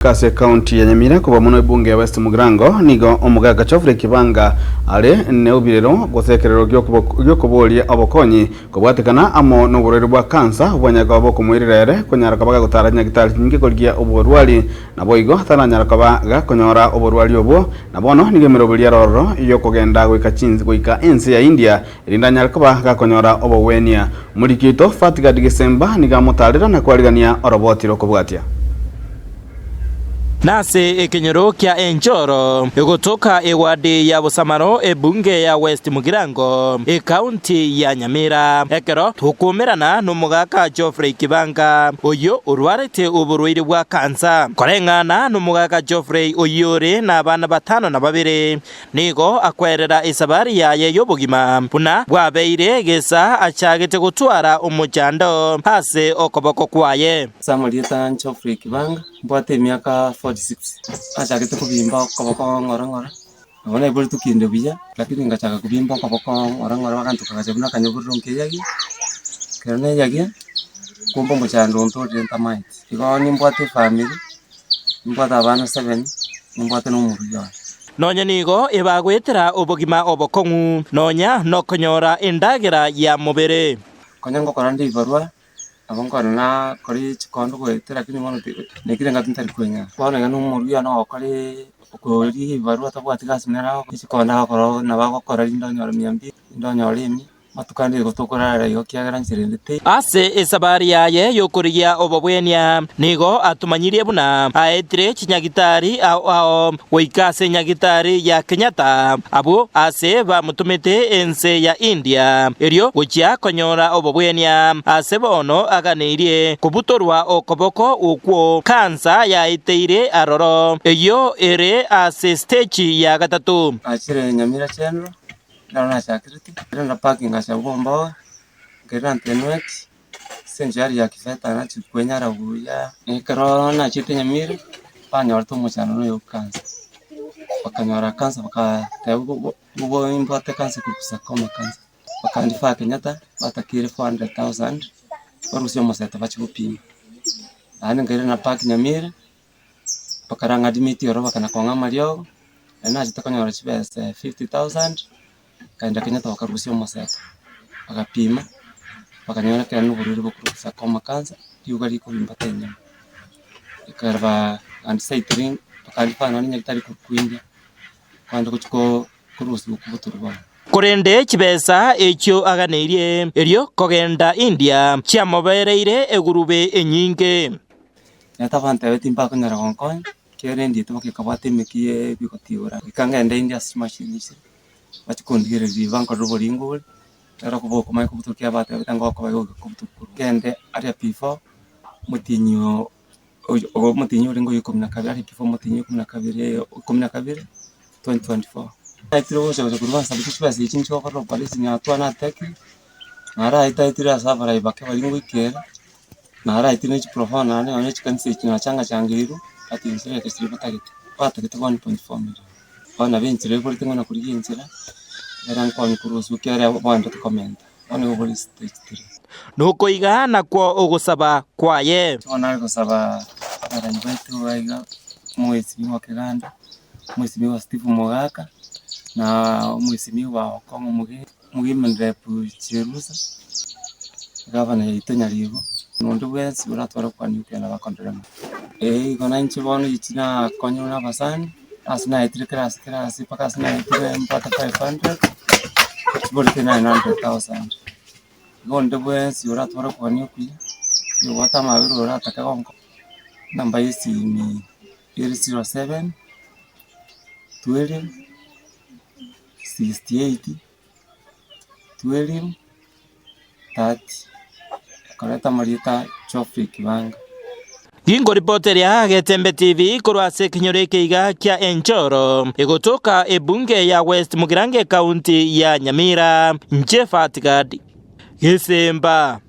Kase county ya Nyamira kuba muno ibunge ya West Mugirango nigo omugaga Geoffrey Kibanga ale neubiriro gusekerero gyokubolia obokonyi kubwatikana amo n'uburwaire bwa kansa bwanyaga obokumwirirere kunyaraka baga gutaranya gitari nyingi kolgia oburwali nabo igo taranya kabaga kunyora oburwali obwo nabono nigemero bulia roro iyo kugenda gwika ensi ya India irindanya kabaga kunyora obowenia mulikito Fatiga Disemba nigamutarira na kwaligania orobotiro kubwatia Nase ekenyero kya Enjoro egotoka ewadi ya Busamaro ebunge ya West Mugirango county ya Nyamira ekero tukumirana n'umugaka Geoffrey Kibanga oyo urwarete uburwaire bwa kansa korengana n'umugaka Geoffrey oyore n'abana batano na babiri nigo akwerera isabari yaye y'obugima buna bwabeire gesa achagete gutwara umujando hase okoboko kwaye Samarieta Geoffrey Kibanga mbwate miaka 46 achagete kubimba okoboko ngora nabona ibuli tukinde biya lakini ngachaka kubimba okoboko ngora bakantuka kajabuna kanyoburro nkeyagi kerne yagi kumbo muchando ntore ntamait igoni mbwate family mbwata abana 7 mbwate n'umuryo nonya nigo ebagwetera obugima obokongu nonya nokonyora endagera ya mubere konyango korande ibarwa abongwana na kori chikondo gwetera kini mono nekire ngatintari kwenya kwana ngano muruya no kori okori barua tabwatika sinara chikondo akoro na bagokora indonyora myambi indonyora imi matukande gotokorara yo kyagaranchirendete ase esabari yaye yokoriya obobwenia nigo atumanyirie buna aetire chinyagitari ao weikase nyagitari ya Kenyatta abo ase bamutumete ense ya India erio gochia konyora obobwenia ase bono aganirie kubutorwa okoboko ukwo kansa ya iteire aroro eyo ere ase stage ya gatatu achire Nyamira channel na security na parking asa bomba gerante nwek senjari ya kifeta na chikwenya rabuya ekero na chite Nyamira panyor to muchano no kansa bakanyora kansa bakatebu bubo impate kansa kupusa koma kansa bakandifa Kenyatta batakire 400,000 barusio moseta bachupima ani ngere na park Nyamira bakaranga dimiti oro bakana konga mario na chitakanyora chibese 50,000 kaenda Kenyatta wakarusio moseta bakapima bakanyora kana n'ubururu bukurusa koma kansa yugari ko bimbatenya ikarba and cycling bakalifa nani nyagitari kukwindia kwanda kuchiko kurusu kubuturwa kurende chibesa ekyo aganirie erio kogenda India chiamobereire egurube enyinge yatabante betimpa kunyara konkon kerendi to bakikabate mekie bikotiora ikangenda India smashingisi bachikondigere vivanko roboringo era kuboko mai kubutukia abate betango ko bayo kubutukuru kende aria P4 mutinyo ogo mutinyo ringo yikomna kabiri P4 mutinyo kumna kabiri 2024 aitiro bose kurwa sabitu chibasi chincho ko polisi nya twana teki nara aitira safara ibake baringo ikera nara aitino chi profana ne ane chikanse china changa changiru ati nsire ke siripo tagiti pata kitu 1.4 million bana bensire ko tingo na kuri yinzira era nkoni kurusu kera banda tukomenta one go stage 3 nuko igana kwa ogusaba kwaye ona gusaba aranywetu waiga mwezi wa Kiganda mwezi wa Steve Mogaka na mwezi wa Kongo mugimendrepu Chirusa gavana itenya ligo nondo wese uratwara kwa nyuke na bakondrema gona nchibona ichina konyo na basani asina itire class paka asina itire mpata 500 chibolite 900,000 nondo wese uratwara kwa nyuke yo wata mabiru urataka kongo namba isi ni 07 12 68 12 30 Kareta Marieta Geoffrey Kibanga Gingo reporter ya Getembe TV kurwa sekinyore keiga kya Enjoro egotoka ebunge ya West Mugirango county ya Nyamira Fatiga Disemba.